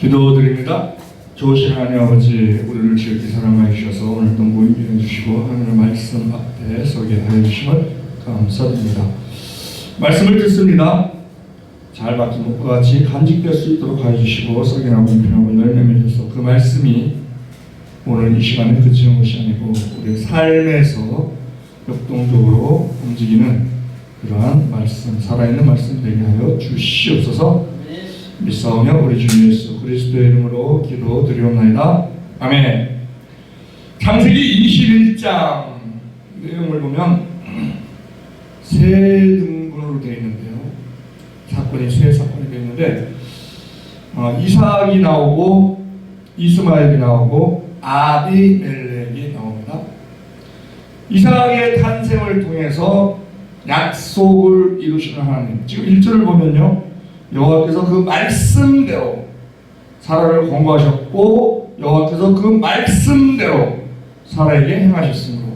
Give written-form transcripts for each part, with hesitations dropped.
기도드립니다. 좋으신 하나님 아버지, 우리를 지극히 사랑하여 주셔서 오늘도 모임해 주시고 하나님의 말씀 앞에 서게 하여 주심을 감사드립니다. 말씀을 듣습니다. 잘 받기 못과 같이 간직될 수 있도록 하여 주시고 썩이나 공평하고 열매 맺어서 그 말씀이 오늘 이 시간에 그치는 것이 아니고 우리의 삶에서 역동적으로 움직이는 그러한 말씀, 살아있는 말씀 되게 하여 주시옵소서. 믿사오며 우리 주 예수 그리스도의 이름으로 기도드리옵나이다. 아멘. 창세기 21장 내용을 보면 세 등분으로 되어 있는데요. 사건이 세 사건이 되어 있는데 이삭이 나오고 이스마엘이 나오고 아비멜렉이 나옵니다. 이삭의 탄생을 통해서 약속을 이루시는 하나님. 지금 1절을 보면요, 여호와께서 그 말씀대로 사라를 권고하셨고 여호와께서 그 말씀대로 사라에게 행하셨으므로,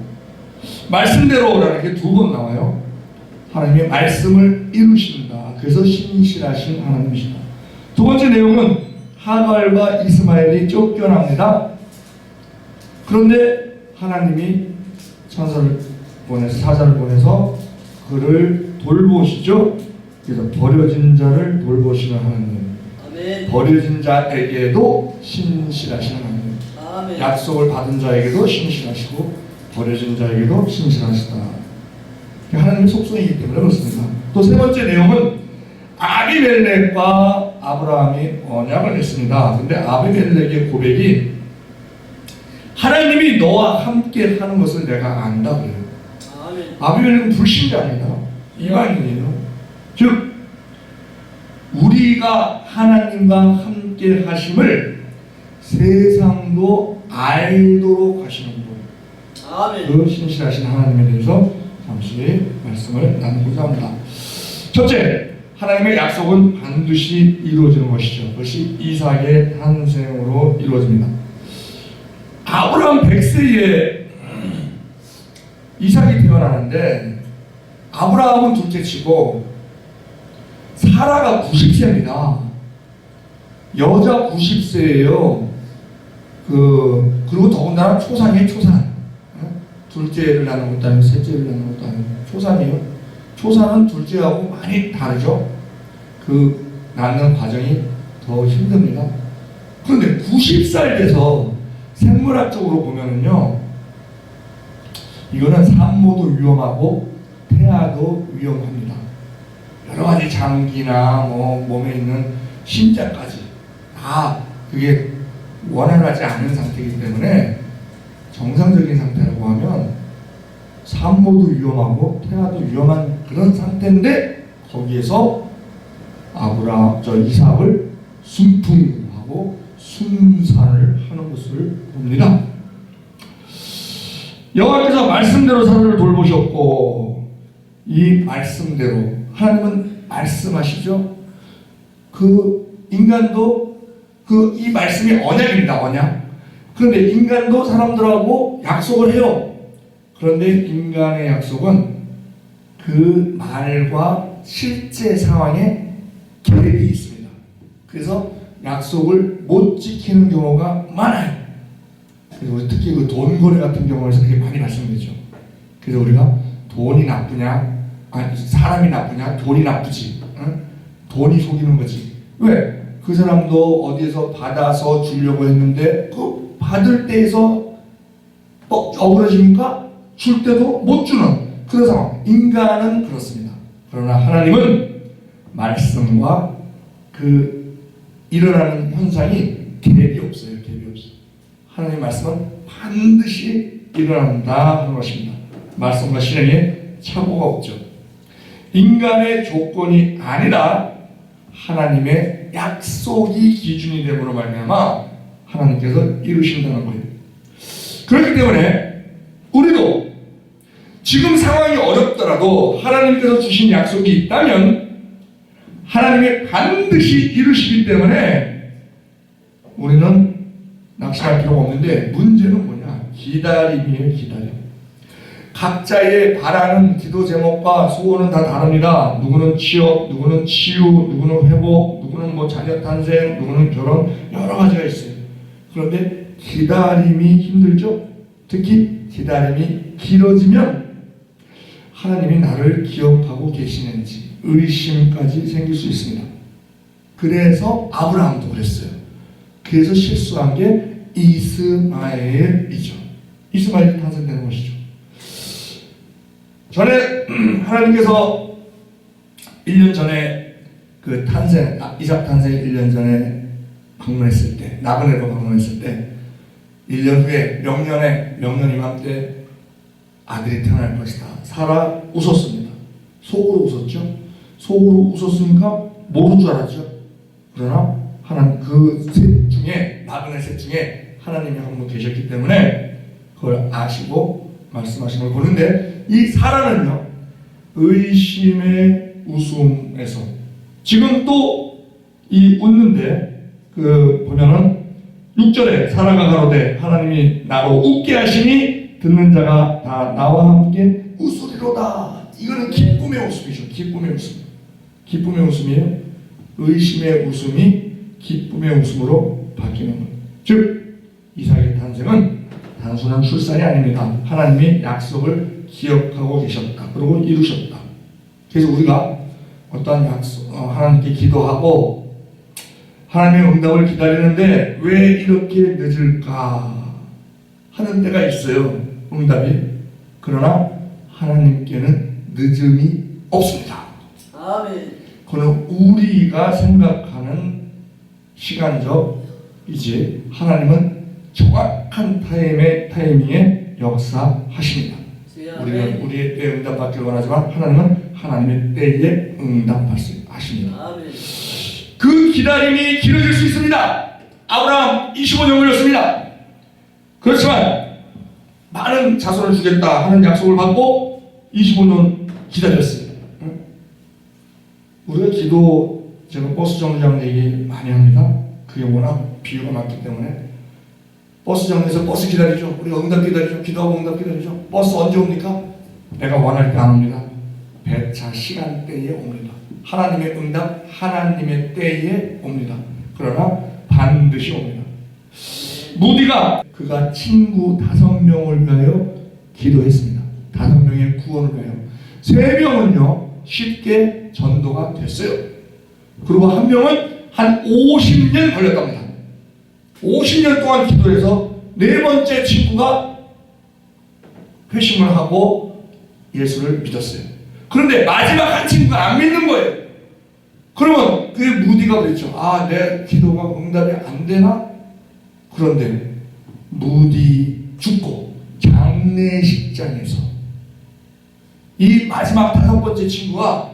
말씀대로라는 게 두 번 나와요. 하나님의 말씀을 이루신다. 그래서 신실하신 하나님이시다. 두 번째 내용은 하갈과 이스마엘이 쫓겨납니다. 그런데 하나님이 천사를 보내서, 사자를 보내서 그를 돌보시죠. 그래서 버려진 자를 돌보시는 하나님. 아멘. 버려진 자에게도 신실하신 하나님. 아멘. 약속을 받은 자에게도 신실하시고 버려진 자에게도 신실하시다. 하나님의 속성이기 때문에 그렇습니다. 또 세 번째 내용은 아비멜렉과 아브라함이 언약을 했습니다. 근데 아비멜렉의 고백이 하나님이 너와 함께 하는 것을 내가 안다 그래요. 아멘. 아비멜렉은 불신자입니다. 이방인이에요. 즉 우리가 하나님과 함께 하심을 세상도 알도록 하시는 분, 아멘. 그 신실하신 하나님에 대해서 잠시 말씀을 나누고자 합니다. 첫째, 하나님의 약속은 반드시 이루어지는 것이죠. 그것이 이삭의 탄생으로 이루어집니다. 아브라함 100세에 이삭이 태어나는데 아브라함은 둘째치고 사라가 90세입니다. 여자 90세예요. 그리고 더군다나 초산이에요. 초산. 둘째를 낳는 것도 아니고 셋째를 낳는 것도 아니고 초산이에요. 초산은 둘째하고 많이 다르죠. 그 낳는 과정이 더 힘듭니다. 그런데 90살 돼서 생물학적으로 보면은요, 이거는 산모도 위험하고 태아도 위험합니다. 여러 가지 장기나 몸에 있는 심장까지 다 그게 원활하지 않은 상태이기 때문에 정상적인 상태라고 하면 산모도 위험하고 태아도 위험한 그런 상태인데 거기에서 이삭을 순풍하고 순산을 하는 것을 봅니다. 여호와께서 말씀대로 사람을 돌보셨고 이 말씀대로 하나님은 말씀하시죠. 그 인간도 이 말씀이 언약입니다. 언약. 그런데 인간도 사람들하고 약속을 해요. 그런데 인간의 약속은 그 말과 실제 상황에 갭이 있습니다. 그래서 약속을 못 지키는 경우가 많아요. 그래서 특히 그 돈 거래 같은 경우에서 그게 많이 발생되죠. 그래서 우리가 돈이 나쁘냐, 사람이 나쁘냐, 돈이 나쁘지. 응? 돈이 속이는 거지. 왜? 그 사람도 어디에서 받아서 주려고 했는데 그 받을 때에서 억울해지니까 줄 때도 못 주는 그런 상황. 인간은 그렇습니다. 그러나 하나님은 말씀과 그 일어나는 현상이 갭이 없어요. 갭이 없어요. 하나님의 말씀은 반드시 일어난다 하는 것입니다. 말씀과 실행에 착오가 없죠. 인간의 조건이 아니라 하나님의 약속이 기준이 됨으로 말미암아 하나님께서 이루신다는 거예요. 그렇기 때문에 우리도 지금 상황이 어렵더라도 하나님께서 주신 약속이 있다면 하나님이 반드시 이루시기 때문에 우리는 낙심할 필요가 없는데 문제는 뭐냐? 기다림이에요. 기다림. 각자의 바라는 기도 제목과 소원은 다 다릅니다. 누구는 취업, 누구는 치유, 누구는 회복, 누구는 뭐 자녀 탄생, 누구는 결혼, 여러 가지가 있어요. 그런데 기다림이 힘들죠? 특히 기다림이 길어지면 하나님이 나를 기억하고 계시는지 의심까지 생길 수 있습니다. 그래서 아브라함도 그랬어요. 그래서 실수한 게 이스마엘이죠. 이스마엘이 탄생되는 것이죠. 전에 하나님께서 1년 전에 그 이삭 탄생 1년 전에 방문했을 때, 나그네로 방문했을 때 1년 후에 명년 이맘때 아들이 태어날 것이다. 사라 웃었습니다. 속으로 웃었죠. 속으로 웃었으니까 모를 줄 알았죠. 그러나 하나님 그 셋 중에, 나그네 셋 중에 하나님이 한 분 계셨기 때문에 그걸 아시고 말씀하신 걸 보는데, 이 사라는요 의심의 웃음에서 지금 또 이 웃는데, 그 보면은 6절에 사라가 가로되 하나님이 나로 웃게 하시니 듣는 자가 다 나와 함께 웃으리로다. 이거는 기쁨의 웃음이죠. 기쁨의 웃음. 기쁨의 웃음이에요. 의심의 웃음이 기쁨의 웃음으로 바뀌는 것. 즉 이삭의 탄생은 단순한 출산이 아닙니다. 하나님이 약속을 기억하고 계셨다. 그리고 이루셨다. 그래서 우리가 어떠한 약속, 하나님께 기도하고 하나님의 응답을 기다리는데 왜 이렇게 늦을까 하는 때가 있어요. 응답이. 그러나 하나님께는 늦음이 없습니다. 아멘. 그는 우리가 생각하는 시간적이지 하나님은 정확한 타이밍에 역사하십니다. 우리는 우리의 때에 응답받기를 원하지만 하나님은 하나님의 때에 응답하십니다. 아멘. 그 기다림이 길어질 수 있습니다. 아브라함 25년 걸렸습니다. 그렇지만 많은 자손을 주겠다 하는 약속을 받고 25년 기다렸어요. 우리가 기도, 제가 버스 정류장 얘기 많이 합니다. 그게 워낙 비유가 많기 때문에 버스 정류장에서 버스 기다리죠. 우리가 응답 기다리죠. 기도하고 응답 기다리죠. 버스 언제 옵니까? 내가 원할 때 안 옵니다. 배차 시간대에 옵니다. 하나님의 응답, 하나님의 때에 옵니다. 그러나 반드시 옵니다. 무디가 그가 친구 5명을 위하여 기도했습니다. 5명의 구원을 위하여. 3명은요 쉽게 전도가 됐어요. 그리고 1명은 한 50년 걸렸답니다. 50년 동안 기도해서 4번째 친구가 회심을 하고 예수를 믿었어요. 그런데 마지막 한 친구가 안 믿는 거예요. 그러면 그 무디가 그랬죠. 내 기도가 응답이 안 되나? 그런데 무디 죽고 장례식장에서 이 마지막 5번째 친구가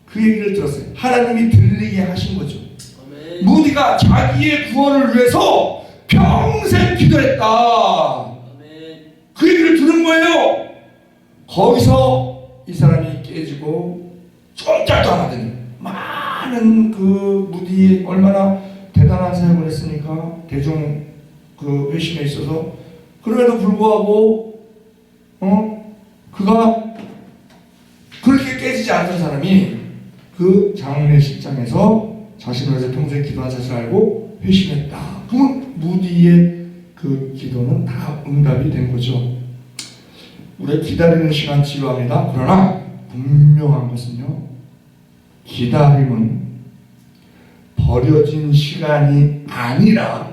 그 얘기를 들었어요. 하나님이 들리게 하신 거죠. 아멘. 무디가 자기의 구원을 위해서 평생 기도했다. 아멘. 그 얘기를 들은 거예요. 거기서 이 사람이 깨지고 쫄짝도 안 하더니 많은 그 무디에 얼마나 대단한 사역을 했으니까 대중 그 회심에 있어서, 그럼에도 불구하고 그가 그렇게 깨지지 않던 사람이 그 장례식장에서 자신을 위해서 평생 기도한 사실을 알고 회심했다. 그러면 무디의 그 기도는 다 응답이 된 거죠. 우리가 기다리는 시간 지루합니다. 그러나 분명한 것은요, 기다림은 버려진 시간이 아니라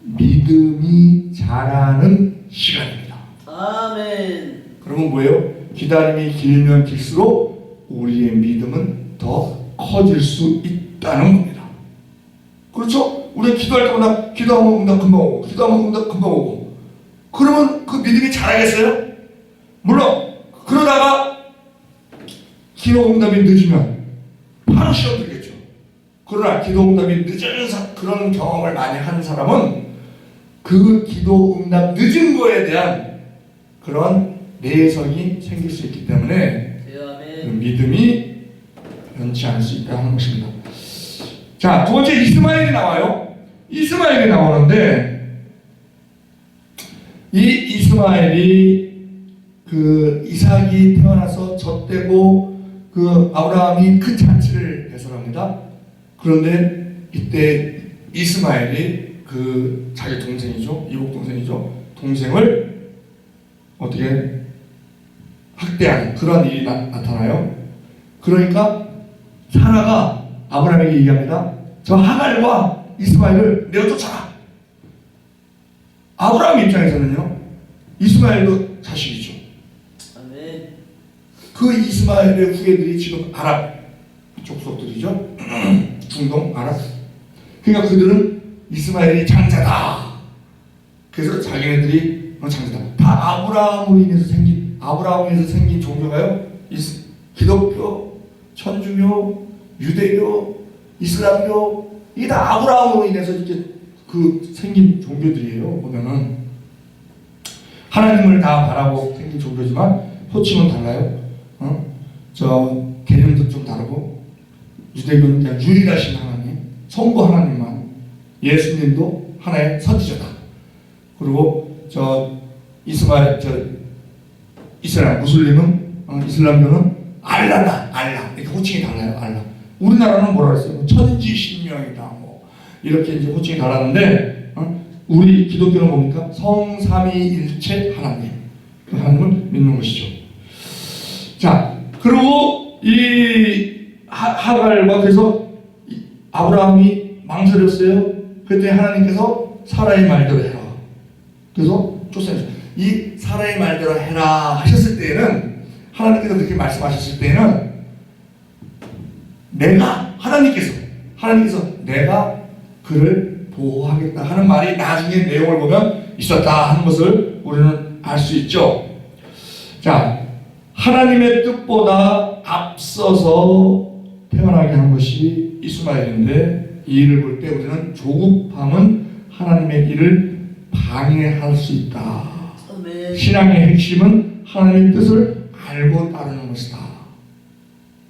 믿음이 자라는 시간입니다. 아멘. 그러면 뭐예요? 기다림이 길면 길수록 우리의 믿음은 더 커질 수 있다는 겁니다. 그렇죠? 우리가 기도할 때마다 기도하면 응답 금방 오고, 기도하면 응답 금방 오고, 그러면 그 믿음이 자라겠어요? 물론 그러다가 기도 응답이 늦으면 바로 시험 들겠죠. 그러나 기도 응답이 늦은 그런 경험을 많이 하는 사람은 그 기도 응답 늦은 거에 대한 그런 내성이 생길 수 있기 때문에 그 믿음이 변치 않을 수 있다 하는 것입니다. 자, 2번째 이스마엘이 나와요. 이스마엘이 나오는데 이 이스마엘이 그 이삭이 태어나서 젖되고 그 아브라함이 큰 잔치를 해설합니다. 그런데 이때 이스마엘이 그 자기 동생이죠, 이복 동생이죠, 동생을 어떻게 학대하는 그런 일이 나타나요. 그러니까 사라가 아브라함에게 얘기합니다. 저 하갈과 이스마엘을 내어 쫓아라. 아브라함 입장에서는요, 이스마엘도 자식이죠. 아멘. 그 이스마엘의 후예들이 지금 아랍 족속들이죠. 중동 아랍. 그러니까 그들은 이스마엘이 장자다. 그래서 자기네들이 장자다. 다 아브라함으로 인해서 생긴 종교가요. 기독교, 천주교, 유대교, 이슬람교, 이게 다 아브라함으로 인해서 이렇게 그 생긴 종교들이에요. 보면은 하나님을 다 바라고 생긴 종교지만 호칭은 달라요. 저 개념도 좀 다르고, 유대교는 그냥 유일하신 하나님, 성부 하나님만, 예수님도 하나의 선지자다. 그리고 이슬람 무슬림은 이슬람교는 알라다, 알라 이렇게 호칭이 달라요. 알라. 우리나라는 뭐라 그랬어요? 천지신명이다. 뭐 이렇게 이제 호칭이 달랐는데, 우리 기독교는 뭡니까? 성삼위일체 하나님, 그 하나님을 믿는 것이죠. 자, 그리고 이 하갈과 그래서 아브라함이 망설였어요. 그때 하나님께서 사라의 말대로 해라. 그래서 쫓아냈어요. 이 사라의 말대로 해라 하셨을 때에는, 하나님께서 그렇게 말씀하셨을 때에는 하나님께서 내가 그를 보호하겠다 하는 말이 나중에 내용을 보면 있었다 하는 것을 우리는 알 수 있죠. 자, 하나님의 뜻보다 앞서서 태어나게 한 것이 이스마엘인데, 이 일을 볼 때 우리는 조급함은 하나님의 일을 방해할 수 있다. 아멘. 신앙의 핵심은 하나님의 뜻을 알고 따르는 것이다.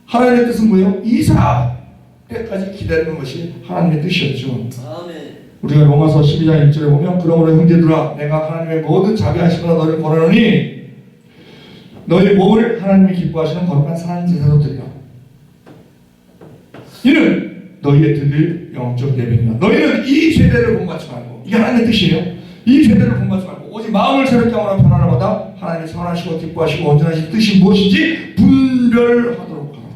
하나님의 뜻은 뭐예요? 이삭 때까지 기다리는 것이 하나님의 뜻이었죠. 아멘. 우리가 로마서 12장 1절에 보면, 그러므로 형제들아 내가 하나님의 모든 자비하심으로 너를 권하노니 너희 몸을 하나님이 기뻐하시는 거룩한 산 제사로 드리라. 이는 너희의 드릴 영적 예배니라. 너희는 이 세대를 본받지 말고, 이게 하나님의 뜻이에요. 이 세대를 본받지 말고 오직 마음을 새롭게 하거나 변화를 받아 하나님의 선하시고 기뻐하시고 온전하신 뜻이 무엇인지 분별하도록 하라.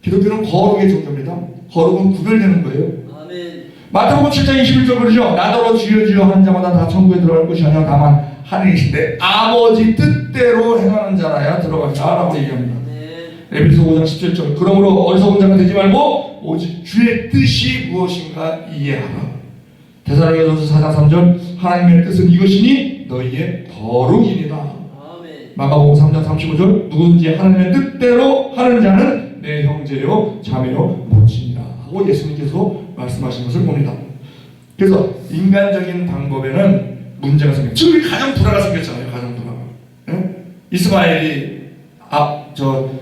기독교는 거룩의 종교입니다. 거룩은 구별되는 거예요. 아멘. 마태복음 7장 21절 그러죠. 나더러 주여 주여 하는 자마다 다 천국에 들어갈 것이 아니라 다만 하나님이신데 아버지 뜻대로 행하는 자라야 들어가리라 라고 얘기합니다. 에베소 5장 17절 그러므로 어리석은 자가 되지 말고 오직 주의 뜻이 무엇인가 이해하라. 데살로니가전서 4장 3절 하나님의 뜻은 이것이니 너희의 거룩이니라. 아멘. 마가복음 3장 35절 누구든지 하나님의 뜻대로 하는 자는 내 형제요 자매요 모친이라 하고 예수님께서 말씀하신 것을 봅니다. 그래서 인간적인 방법에는 문제가 생겨요. 지금 가정 불화가 생겼잖아요. 가정 불화가. 예? 이스마엘이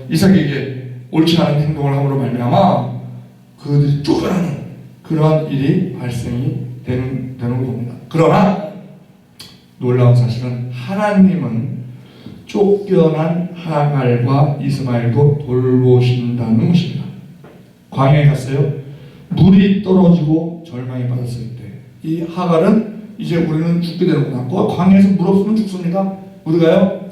이삭에게 옳지 않은 행동을 함으로 말미암아 그들이 쫓겨나는 그러한 일이 발생이 되는 걸 봅니다. 그러나 놀라운 사실은 하나님은 쫓겨난 하갈과 이스마엘도 돌보신다는 것입니다. 광야에 갔어요. 물이 떨어지고 절망에 빠졌을 때 이 하갈은 이제 우리는 죽게 되는구나. 광야에서 물 없으면 죽습니다. 우리가요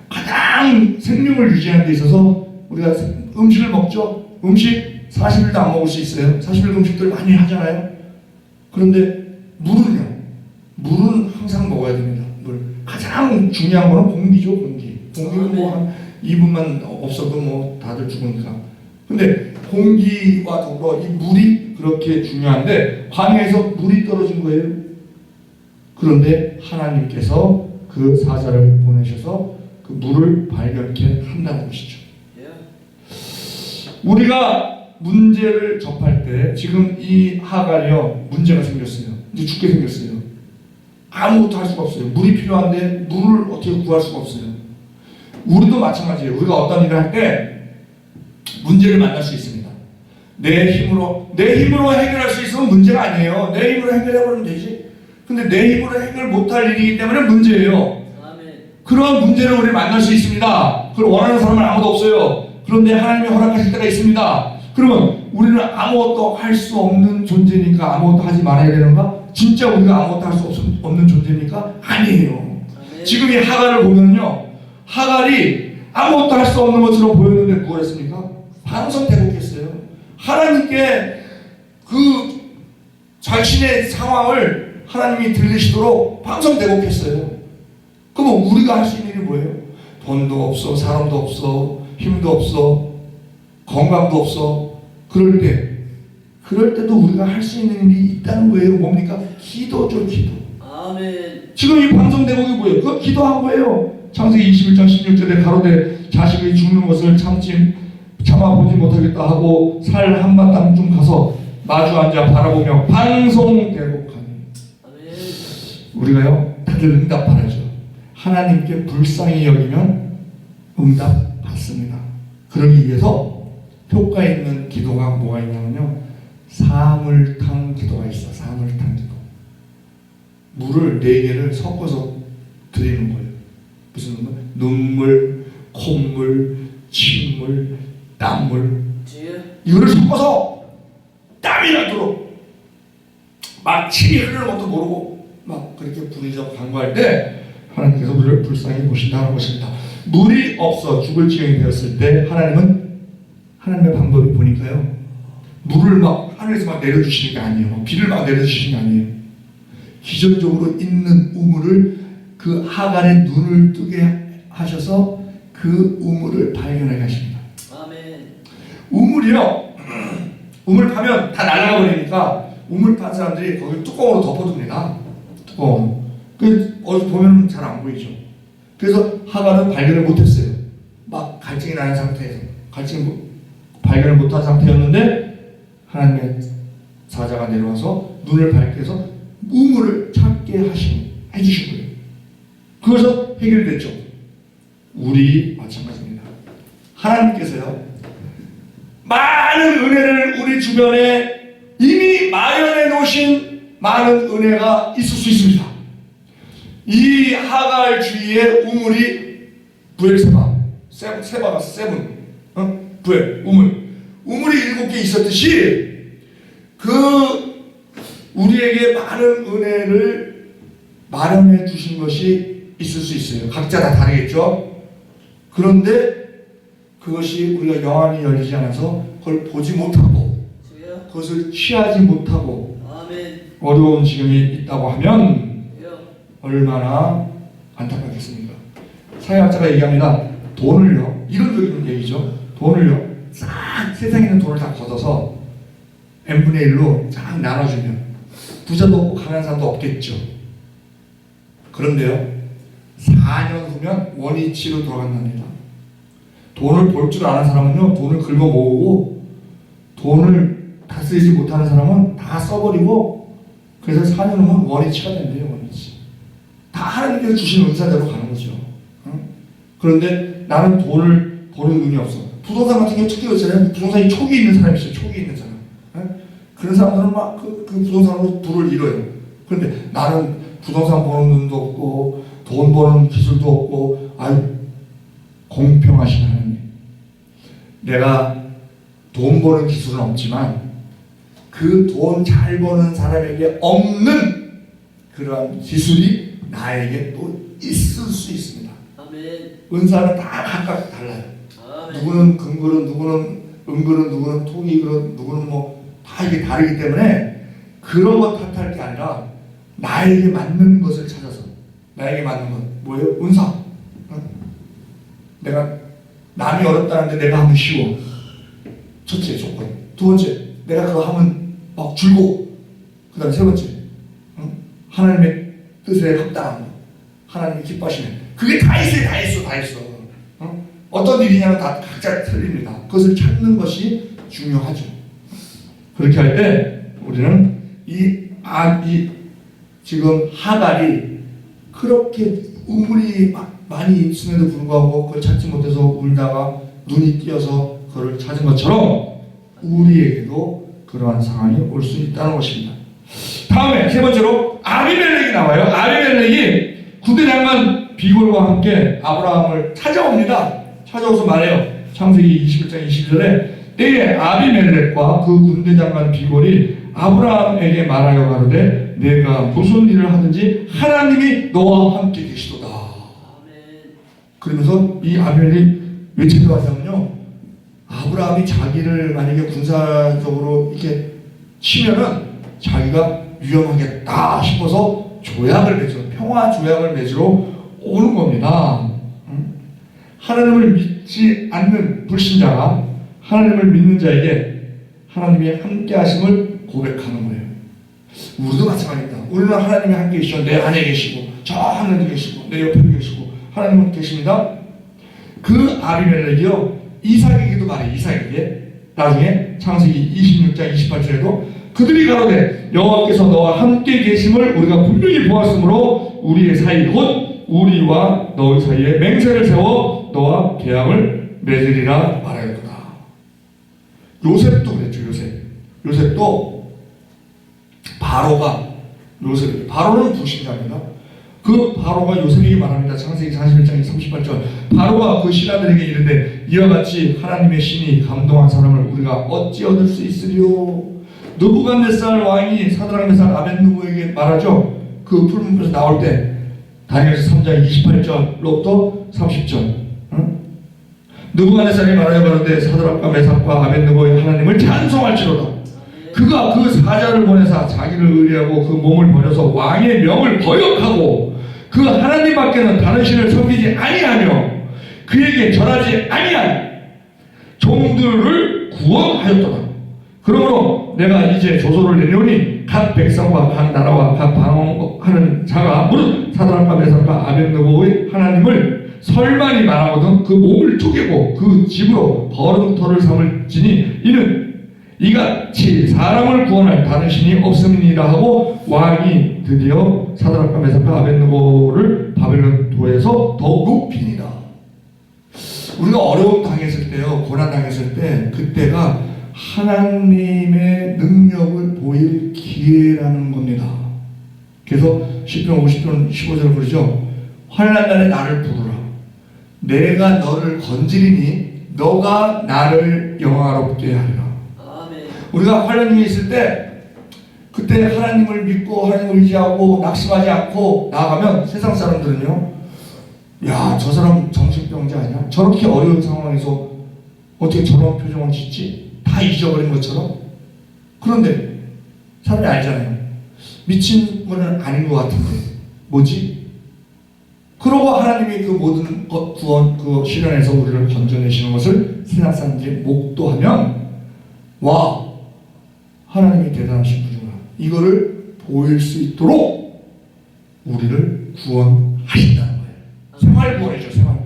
가장 생명을 유지하는 데 있어서 우리가 음식을 먹죠. 음식 40일도 안 먹을 수 있어요. 40일 음식들 많이 하잖아요. 그런데 물은 항상 먹어야 됩니다. 물. 가장 중요한 거는 공기죠. 공기는 뭐 한 2분만 없어도 뭐 다들 죽으니까. 근데 공기와 더불어 이 물이 그렇게 중요한데 광야에서 물이 떨어진 거예요. 그런데 하나님께서 그 사자를 보내셔서 그 물을 발견케 한다는 것이죠. 우리가 문제를 접할 때 지금 이 하갈이요 문제가 생겼어요. 이제 죽게 생겼어요. 아무것도 할 수가 없어요. 물이 필요한데 물을 어떻게 구할 수가 없어요. 우리도 마찬가지예요. 우리가 어떤 일을 할 때 문제를 만날 수 있습니다. 내 힘으로 해결할 수 있으면 문제가 아니에요. 내 힘으로 해결해버리면 되지. 근데 내 힘으로 해결 못할 일이기 때문에 문제예요. 아멘. 그런 문제를 우리 만날 수 있습니다. 그걸 원하는 사람은 아무도 없어요. 그런데 하나님이 허락하실 때가 있습니다. 그러면 우리는 아무것도 할 수 없는 존재니까 아무것도 하지 말아야 되는가? 진짜 우리가 아무것도 할 수 없는 존재입니까? 아니에요. 지금 이 하갈을 보면요, 하갈이 아무것도 할 수 없는 것처럼 보였는데 누가 했습니까? 반성대복했어요. 하나님께 그 자신의 상황을 하나님이 들리시도록 반성대복했어요. 그러면 우리가 할 수 있는 일이 뭐예요? 돈도 없어, 사람도 없어, 힘도 없어, 건강도 없어. 그럴 때도 우리가 할 수 있는 일이 있다는 거예요. 뭡니까? 기도죠, 기도. 아멘. 지금 이 반성대목이 뭐예요? 그거 기도한 거예요. 창세기 21장 16절에 가로되 자식이 죽는 것을 참아보지 못하겠다 하고 살 한바탕쯤 가서 마주 앉아 바라보며 반성대복하니. 아멘. 우리가요, 다들 응답 바라죠. 하나님께 불쌍히 여기면 응답 받습니다. 그러기 위해서 효과 있는 기도가 뭐가 있냐면요, 사물탕 기도가 있어. 사물탕 기도. 물을 4개를 섞어서 드리는 거예요. 무슨 눈물, 콧물, 침물, 땀물, 주여. 이거를 섞어서 땀이 나도록 막 침이 흐르는 것도 모르고 막 그렇게 부르짖어 간구할 때 하나님께서 우리를 불쌍히 보신다는 것입니다. 물이 없어 죽을 지경이 되었을 때 하나님의 방법이 보니까요, 물을 막 하늘에서 막 내려주시는 게 아니에요. 막 비를 막 내려주시는 게 아니에요. 기존적으로 있는 우물을 그 하갈의 눈을 뜨게 하셔서 그 우물을 발견하게 하십니다. 아멘. 우물이요, 우물 파면 다 날아가 버리니까 우물 탄 사람들이 거기 뚜껑으로 덮어둡니다. 뚜껑으로. 그 어디 보면 잘 안 보이죠. 그래서 하갈은 발견을 못했어요. 막 갈증이 나는 상태에서 발견을 못한 상태였는데 하나님의 사자가 내려와서 눈을 밝게 해서 우물을 찾게 해주신 거예요. 그래서 해결됐죠. 우리 마찬가지입니다. 하나님께서요, 많은 은혜를 우리 주변에 이미 마련해 놓으신 많은 은혜가 있을 수 있습니다. 이 하갈 주위에 우물이 부엘세바, 세바가 세븐, 부엘, 우물이 7개 있었듯이 우리에게 많은 은혜를 마련해 주신 것이 있을 수 있어요. 각자 다 다르겠죠. 그런데 그것이 우리가 영안이 열리지 않아서 그걸 보지 못하고 주여. 그것을 취하지 못하고 아멘. 어려운 지경이 있다고 하면 주여. 얼마나 안타깝겠습니까? 사회학자가 얘기합니다. 돈을요, 이론적인 얘기죠. 돈을요, 싹 세상에 있는 돈을 다 걷어서 n분의 1로 쫙 나눠주면 부자도 없고 가난한 사람도 없겠죠. 그런데요, 4년 후면 원위치로 돌아간답니다. 돈을 벌 줄 아는 사람은요, 돈을 긁어 모으고 돈을 다스리지 못하는 사람은 다 써버리고, 그래서 4년 후면 원위치가 된대요. 원위치. 다 하나님께서 주신 은사대로 가는 거죠. 그런데 나는 돈을 버는 눈이 없어. 부동산 같은 경우 특히 그렇잖아요. 부동산이 촉이 있는 사람이 있어요. 촉이 있는 사람. 그런 사람들은 막 그 부동산으로 부를 잃어요. 그런데 나는 부동산 버는 눈도 없고 돈 버는 기술도 없고, 공평하신 하나님, 내가 돈 버는 기술은 없지만 그 돈 잘 버는 사람에게 없는 그러한 기술이 나에게 또 있을 수 있습니다. 아멘. 은사는 다 각각 달라요. 아멘. 누구는 금그릇, 누구는 은그릇, 누구는 토기그릇, 누구는 뭐 다 이게 다르기 때문에 그런 것 탓할 게 아니라 나에게 맞는 것을 찾아서, 나에게 맞는 것 뭐예요? 은사. 내가 남이 어렵다는데 내가 하면 쉬워. 첫째 조건. 두 번째, 내가 그거 하면 막 즐거워. 그 다음에 세 번째, 하나님의 뜻에 합당한 거, 하나님이 기뻐하시는, 그게 다 있어요. 다 있어. 어떤 일이냐는 다 각자 틀립니다. 그것을 찾는 것이 중요하죠. 그렇게 할 때 우리는 지금 하갈이 그렇게 우물이 많이 있음에도 불구하고 그걸 찾지 못해서 울다가 눈이 띄어서 그걸 찾은 것처럼 우리에게도 그러한 상황이 올 수 있다는 것입니다. 다음에 세 번째로 아비멜렉이 나와요. 아비멜렉이 구대 장관 비골과 함께 아브라함을 찾아옵니다. 찾아오서 말해요. 창세기 21장 22절에 때에 아비멜렉과 그 군대 장관 비골이 아브라함에게 말하여 가로되 내가 무슨 일을 하든지 하나님이 너와 함께 계시도다. 그러면서 이 아비멜렉이 왜 찾아왔냐면요, 아브라함이 자기를 만약에 군사적으로 이렇게 치면은 자기가 위험하겠다 싶어서 조약을 맺어, 평화 조약을 맺으러 오는 겁니다. 하나님을 믿지 않는 불신자가 하나님을 믿는 자에게 하나님의 함께 하심을 고백하는 거예요. 우리도 마찬가지입니다. 우리는 하나님이 함께 계시죠. 내 안에 계시고 저 하늘에 계시고 내 옆에 계시고 하나님은 계십니다. 그 아비멜렉이요, 이삭에게도 말해. 이삭에게 나중에 창세기 26장 28절에도 그들이 가로되 여호와께서 너와 함께 계심을 우리가 분명히 보았으므로 우리의 사이 곧 우리와 너희 사이에 맹세를 세워 너와 계약을 맺으리라 말하였구나. 요셉도 그랬죠. 요셉도 바로가 바로는 불신자입니다. 그 바로가 요셉에게 말합니다. 창세기 41장 38절 바로가 그 신하들에게 이르되 이와 같이 하나님의 신이 감동한 사람을 우리가 어찌 얻을 수 있으리요. 느부갓네살 왕이 사드락 메삭 아벳느고에게 말하죠. 그 풀문에서 나올 때 다니엘서 3장 28절로부터 30절 느부갓네살이 말하여 가로되 사드락과 메삭과 아벳느고의 하나님을 찬송할지로다. 그가 그 사자를 보내사 자기를 의뢰하고 그 몸을 버려서 왕의 명을 거역하고 그 하나님밖에는 다른 신을 섬기지 아니하며 그에게 절하지 아니한 종들을 구원하였도다. 그러므로 내가 이제 조소를 내려오니 각 백성과 각 나라와 각 방언하는 자가 무릇 사드락과 메삭과 아벳느고의 하나님을 설만이 말하거든 그 몸을 쪼개고 그 집으로 거름터를 삼을지니 이는 이같이 사람을 구원할 다른 신이 없음이니라 하고 왕이 드디어 사드락과 메삭과 아벳느고를 바벨론 도에서 더욱 높이니라. 우리가 어려움 당했을 때요, 고난 당했을 때 그때가 하나님의 능력을 보일 기회라는 겁니다. 그래서 시편 50편 15절 부르죠. 환난 날에 나를 부르라. 내가 너를 건지리니 너가 나를 영화롭게 하리라. 우리가 환난이 있을 때 그때 하나님을 믿고 하나님을 의지하고 낙심하지 않고 나아가면 세상 사람들은요, 야, 저 사람 정신병자 아니야? 저렇게 어려운 상황에서 어떻게 저런 표정을 짓지? 다 잊어버린 것처럼. 그런데 사람이 알잖아요. 미친 분은 아닌 것 같은데 뭐지? 그러고 하나님이 그 모든 구원, 그 시련에서 우리를 건져내시는 것을 세상 사람들이 목도하면 와, 하나님이 대단하신 분이구나. 이거를 보일 수 있도록 우리를 구원하신다는 거예요. 생활 구원이죠, 생활 구원.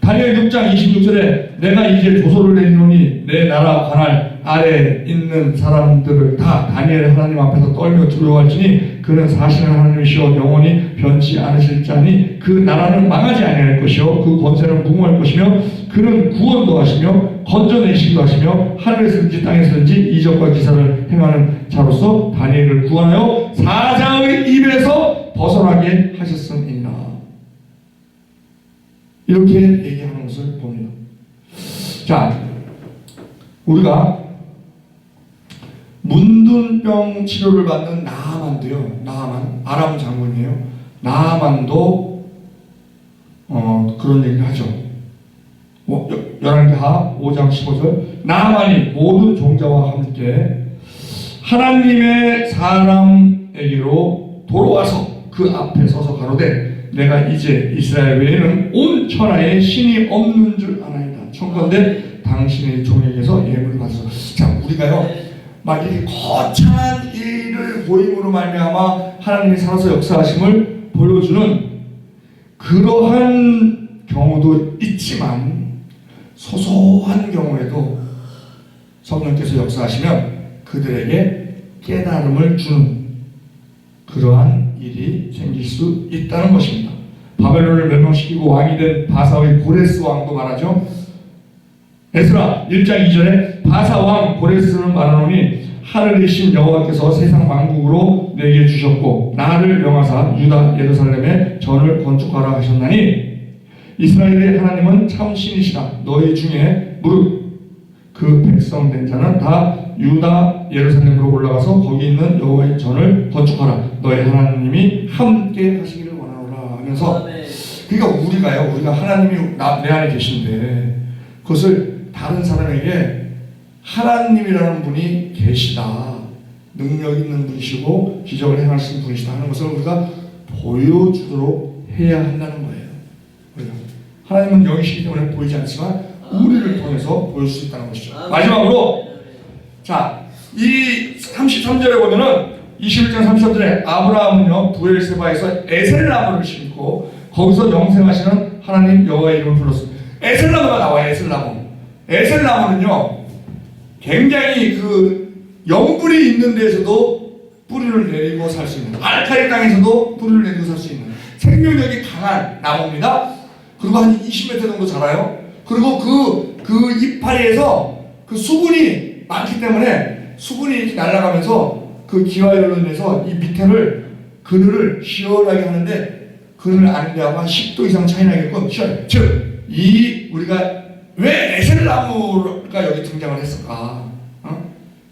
다니엘 6장 26절에 내가 이제 조소를 내리노니 내 나라 관할 아래에 있는 사람들을 다 다니엘 하나님 앞에서 떨며 두려워할지니 그는 사실은 하나님이시여 영원히 변치 않으실 자니 그 나라는 망하지 아니할 것이요 그 권세는 무궁할 것이며 그는 구원도 하시며 건져내시기도 하시며 하늘에서든지 땅에서든지 이적과 기사를 행하는 자로서 다니엘을 구하여 사자의 입에서 벗어나게 하셨음이니라. 이렇게 얘기하는 것을 봅니다. 자, 우리가 문둥병 치료를 받는 나아만도요, 나아만, 아람 장군이에요. 나아만도 그런 얘기를 하죠. 열왕기하 5장 15절 나아만이 모든 종자와 함께 하나님의 사람에게로 돌아와서 그 앞에 서서 가로되 내가 이제 이스라엘 외에는 온 천하에 신이 없는 줄 아나이다. 청컨대 당신의 종에게서 예물을 받아서. 자, 우리가요 막 이렇게 거창한 일을 보임으로 말미암아 하나님이 살아서 역사하심을 보여주는 그러한 경우도 있지만 소소한 경우에도 성령께서 역사하시면 그들에게 깨달음을 주는 그러한 일이 생길 수 있다는 것입니다. 바벨론을 멸망시키고 왕이 된 바사의 고레스 왕도 말하죠. 에스라 1장 2절에 바사 왕 고레스는 말하노니 하늘의 신 여호와께서 세상 만국으로 내게 주셨고 나를 명하사 유다 예루살렘에 전을 건축하라 하셨나니 이스라엘의 하나님은 참 신이시라. 너희 중에 무릇 그 백성 된 자는 다 유다 예루살렘으로 올라가서 거기 있는 여호와의 전을 건축하라. 너희 하나님이 함께 하시기를 원하노라 하면서 아멘. 그러니까 우리가 하나님이 내 안에 계신데 그것을 다른 사람에게 하나님이라는 분이 계시다, 능력 있는 분이시고 기적을 행하시는 분이시다 하는 것을 우리가 보여주도록 해야 한다는 거예요. 우리가 하나님은 영이시기 때문에 보이지 않지만 우리를 통해서 보여줄 수 있다는 것이죠. 마지막으로 자, 이 33절에 보면은 21장 33절에 아브라함은요 부엘세바에서 에셀나무를 심고 거기서 영생하시는 하나님 여호와의 이름을 불렀습니다. 에셀나무가 나와요. 에셀나무는요 굉장히 그 영불이 있는 데에서도 뿌리를 내리고 살 수 있는, 알칼리 땅에서도 뿌리를 내리고 살 수 있는 생명력이 강한 나무입니다. 그리고 한 20m 정도 자라요. 그리고 그 이파리에서 그 수분이 많기 때문에 수분이 이렇게 날아가면서 그 기와열로 인해서 이 밑에를 그늘을 시원하게 하는데 그늘 아닌데하고 한 10도 이상 차이 나게끔 시원해. 즉, 우리가 왜 에셀나무가 여기 등장을 했을까?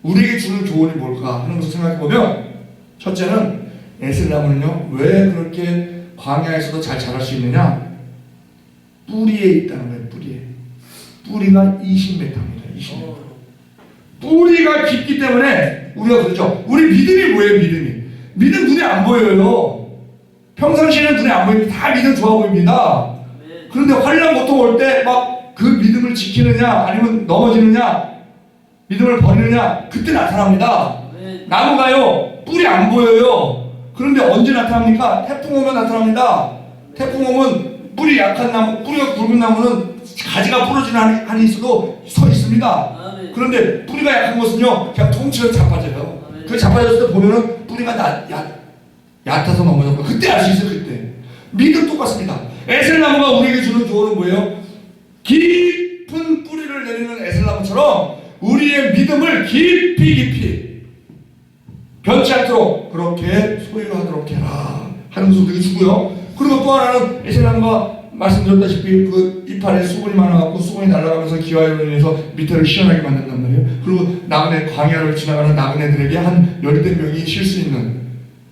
우리에게 주는 조언이 뭘까 하는 것을 생각해 보면, 첫째는 에셀나무는요 왜 그렇게 광야에서도 잘 자랄 수 있느냐? 뿌리에 있다는 거예요. 뿌리가 20m입니다. 20m. 뿌리가 깊기 때문에 우리가 그러죠. 우리 믿음이 뭐예요? 믿음 눈에 안 보여요. 평상시에는 눈에 안 보입니다. 다 믿음 좋아 보입니다. 그런데 환난 고통 올 때 막 그 믿음을 지키느냐 아니면 넘어지느냐 믿음을 버리느냐 그때 나타납니다. 나무가요 뿌리 안 보여요. 그런데 언제 나타납니까? 태풍 오면 나타납니다. 태풍 오면 뿌리 약한 나무, 뿌리가 굵은 나무는 가지가 부러지는 한이 있어도 서 있습니다. 그런데 뿌리가 약한 것은요 그냥 통째로 자빠져요. 그 자빠졌을 때 보면은 뿌리가 얕아서 넘어졌고 그때 알 수 있어요. 그때 믿음 똑같습니다. 에셀나무가 우리에게 주는 조언은 뭐예요? 깊은 뿌리를 내리는 에셀나무처럼 우리의 믿음을 깊이 변치 않도록 그렇게 소유하도록 해라 하는 것을 우리에게 주고요. 그리고 또 하나는 에셀나무가 말씀드렸다시피 그 이파리에 수분이 많아갖고 수분이 날아가면서 기와열로 인해서 밑에를 시원하게 만든단 말이에요. 그리고 나그네 광야를 지나가는 나그네들에게 한 열댓 명이 쉴 수 있는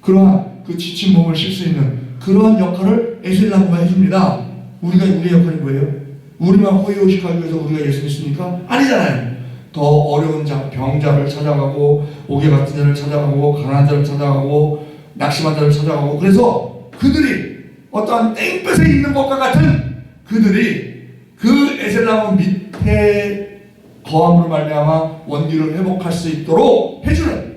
그러한 그 지친 몸을 쉴 수 있는 그러한 역할을 에셀나무가 해줍니다. 우리의 역할이 뭐예요? 우리만 호의호식하기 위해서 우리가 예수 믿습니까? 아니잖아요. 더 어려운 병자를 찾아가고 옥에 같은 자를 찾아가고 가난한 자를 찾아가고 낙심한 자를 찾아가고 그래서 그들이 어떠한 땡볕에 있는 것과 같은 그들이 그 에셀나무 밑에 거함으로 말미암아 원기를 회복할 수 있도록 해주는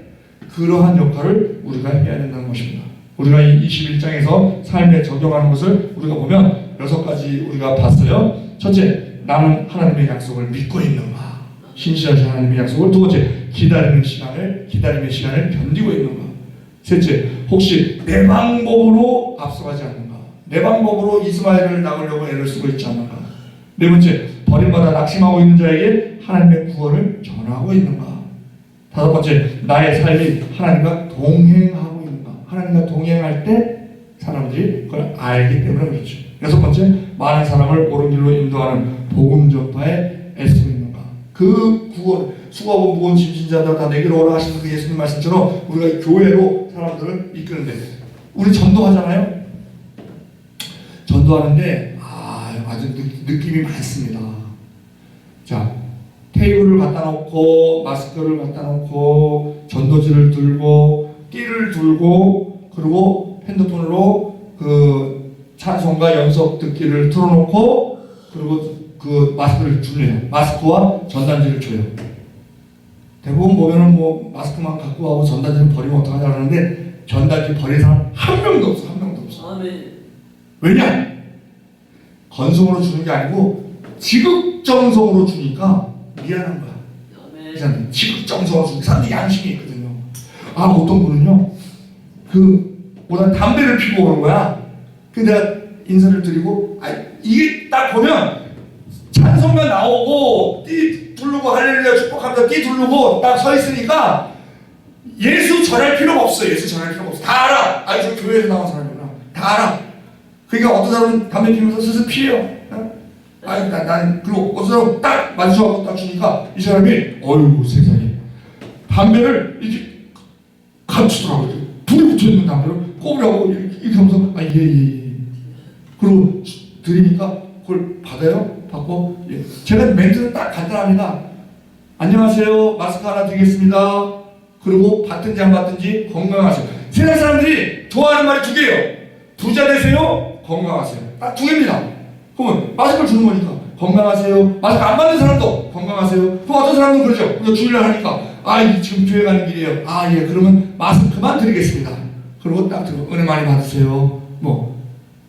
그러한 역할을 우리가 해야 된다는 것입니다. 우리가 이 21장에서 삶에 적용하는 것을 우리가 보면 6가지 우리가 봤어요. 첫째, 나는 하나님의 약속을 믿고 있는가? 신실하신 하나님의 약속을. 두 번째, 기다림의 시간을 견디고 있는가? 셋째, 혹시 내 방법으로 앞서가지 않는가? 내 방법으로 이스마엘을 낳으려고 애를 쓰고 있지 않는가? 네 번째, 버림받아 낙심하고 있는 자에게 하나님의 구원을 전하고 있는가? 다섯 번째, 나의 삶이 하나님과 동행하고 있는가? 하나님과 동행할 때 사람들이 그걸 알기 때문에 그렇죠. 여섯 번째, 많은 사람을 옳은 길로 인도하는 복음 전파에 애쓰고 있는가? 그 구원, 수고하고 무거운 짐진 자들 다 내게로 오라 하시는 그 예수님 말씀처럼 우리가 교회로 사람들을 이끄는데 우리 전도하잖아요. 전도하는데 아주 느낌이 많습니다. 자, 테이블을 갖다 놓고 마스크를 갖다 놓고 전도지를 들고 띠를 들고 그리고 핸드폰으로 그 찬송가 연속 듣기를 틀어놓고 그리고 그 마스크를 주네요. 마스크와 전단지를 줘요. 대부분 보면은 뭐 마스크만 갖고 가고 전단지는 버리면 어떡하냐 그러는데 전단지 버린 사람 한 명도 없어. 왜냐? 건성으로 주는 게 아니고 지극정성으로 주니까 미안한 거야. 이사람들 지극정성으로 주니까 사람들이 양심이 있거든요. 어떤 분은요 보다 담배를 피고 오는 거야. 근데 내가 인사를 드리고 이게 딱 보면 찬송가 나오고 띠 두르고 할렐루야 축복합니다 띠 두르고 딱 서 있으니까 예수 전할 필요가 없어. 예수 전할 필요가 없어. 다 알아. 아, 저 교회에서 나온 사람이구나. 다 알아. 그러니까 어떤 사람은 담배 피우면서 슬슬 피해요. 아니, 난 그리고 어떤 사람 딱 마주쳐갖고 딱 주니까 이 사람이 어이구 세상에 담배를 이렇게 감추더라고요. 불이 붙어있는 담배를 꼽으라고 이렇게 하면서 예. 그리고 드리니까 그걸 받아요. 받고 예. 제가 멘트는 딱 간단합니다. 안녕하세요. 마스크 하나 드리겠습니다. 그리고 받든지 안 받든지 건강하세요. 세상 사람들이 좋아하는 말이 두 개예요. 부자 되세요. 건강하세요. 딱 두 개입니다. 그러면 마스크를 주는 거니까 건강하세요. 마스크 안 받는 사람도 건강하세요. 그럼 어떤 사람은 그러죠. 우리가 주일날 하니까 지금 교회 가는 길이에요. 예. 그러면 마스크 그만 드리겠습니다. 그리고 딱 들고 은혜 많이 받으세요. 뭐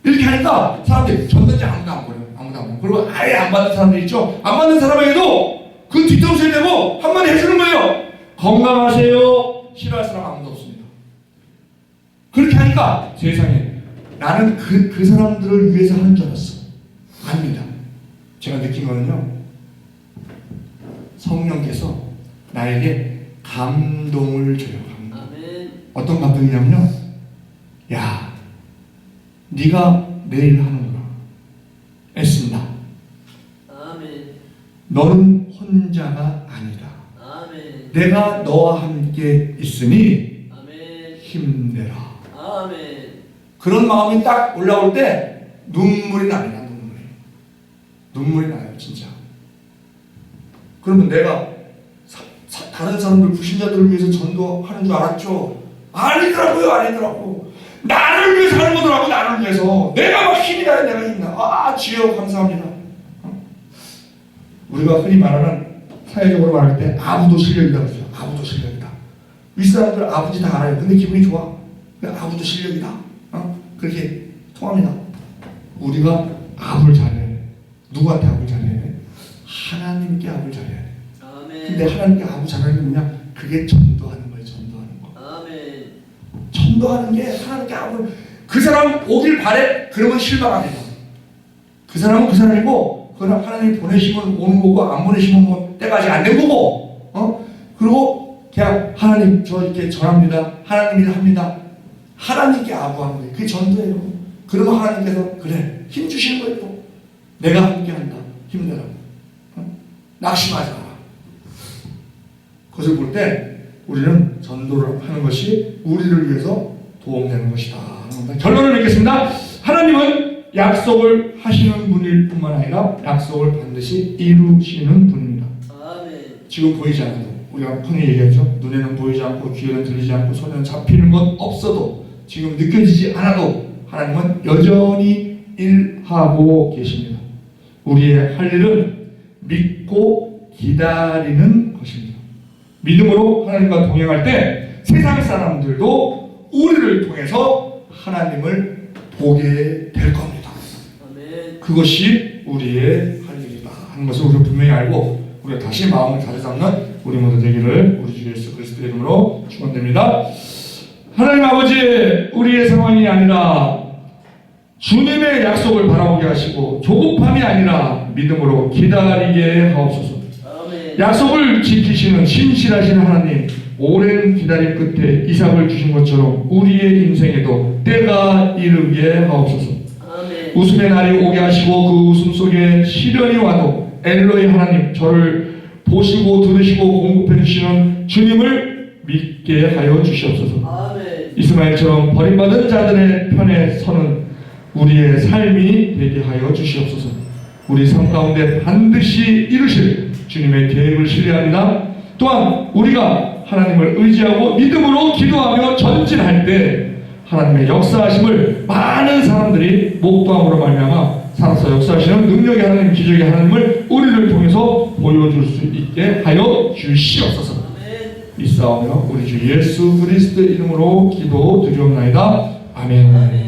이렇게 하니까 사람들이 줬는지 아무도 안 버려요. 아무도 안 버려요. 그리고 아예 안 받는 사람들 있죠. 안 받는 사람에게도 그 뒷통수에 대고 한마디 해주는 거예요. 건강하세요. 싫어할 사람 아무도 없습니다. 그렇게 하니까 세상에 나는 그 사람들을 위해서 하는 줄 알았어. 아닙니다. 제가 느낀 거는요. 성령께서 나에게 감동을 줘요. 아멘. 어떤 감동이냐면요. 야, 네가 내일 하는구나. 애쓴다. 아멘. 너는 혼자가 아니다. 아멘. 내가 너와 함께 있으니 아멘. 힘내라. 아멘. 그런 마음이 딱 올라올 때 눈물이 납니다. 눈물이 나요. 진짜. 그러면 내가 다른 사람들 불신자들을 위해서 전도하는 줄 알았죠? 아니더라고요. 나를 위해서 하는 거더라고. 나를 위해서. 내가 막 힘이 나요. 내가 힘이 나. 주여 감사합니다. 우리가 흔히 말하는 사회적으로 말할 때 아부도 실력이다 그러죠. 아부도 실력이다. 윗사람들 아버지 다 알아요. 근데 기분이 좋아. 아부도 실력이다. 그렇게 통합니다. 우리가 아부를 잘해야 돼. 누구한테 아부를 잘해야 돼? 하나님께 아부를 잘해야 돼. 아멘. 근데 하나님께 아부 잘하는 게 뭐냐? 그게 전도하는 거예요. 전도하는 거. 아멘. 전도하는 게 하나님께 아부를 그 사람 오길 바래. 그러면 실망합니다. 그 사람은 그 사람이고 그러나 하나님이 보내시면 오는 거고 안 보내시면 뭐 때가 아직 안 된 거고 그리고 그냥 하나님 저 이렇게 전합니다. 하나님이 합니다. 하나님께 아부하는 거예요. 그게 전도예요. 그러면 하나님께서 그래 힘 주시는 거예요. 또. 내가 함께한다. 힘내라. 낙심하지 마라. 그것을 볼 때 우리는 전도를 하는 것이 우리를 위해서 도움되는 것이다. 결론을 맺겠습니다. 하나님은 약속을 하시는 분일 뿐만 아니라 약속을 반드시 이루시는 분입니다. 아멘. 지금 보이지 않아도 우리가 흔히 얘기하죠. 눈에는 보이지 않고 귀에는 들리지 않고 손에는 잡히는 것 없어도 지금 느껴지지 않아도 하나님은 여전히 일하고 계십니다. 우리의 할 일은 믿고 기다리는 것입니다. 믿음으로 하나님과 동행할 때 세상 사람들도 우리를 통해서 하나님을 보게 될 겁니다. 아멘. 그것이 우리의 할 일이다 하는 것을 우리가 분명히 알고 우리가 다시 마음을 다잡는 우리 모두 되기를 우리 주 예수 그리스도의 이름으로 축원드립니다. 하나님 아버지, 우리의 상황이 아니라 주님의 약속을 바라보게 하시고 조급함이 아니라 믿음으로 기다리게 하옵소서. 아멘. 약속을 지키시는 신실하신 하나님, 오랜 기다림 끝에 이삭을 주신 것처럼 우리의 인생에도 때가 이르게 하옵소서. 아멘. 웃음의 날이 오게 하시고 그 웃음 속에 시련이 와도 엘로이 하나님, 저를 보시고 들으시고 공급해 주시는 주님을 믿게 하여 주시옵소서. 아멘. 이스마엘처럼 버림받은 자들의 편에 서는 우리의 삶이 되게 하여 주시옵소서. 우리 삶 가운데 반드시 이루실 주님의 계획을 신뢰합니다. 또한 우리가 하나님을 의지하고 믿음으로 기도하며 전진할 때 하나님의 역사하심을 많은 사람들이 목도함으로 말미암아 살아서 역사하시는 능력의 하나님, 기적의 하나님을 우리를 통해서 보여줄 수 있게 하여 주시옵소서. 있사오며 우리 주 예수 그리스도의 이름으로 기도드리옵나이다. 아멘.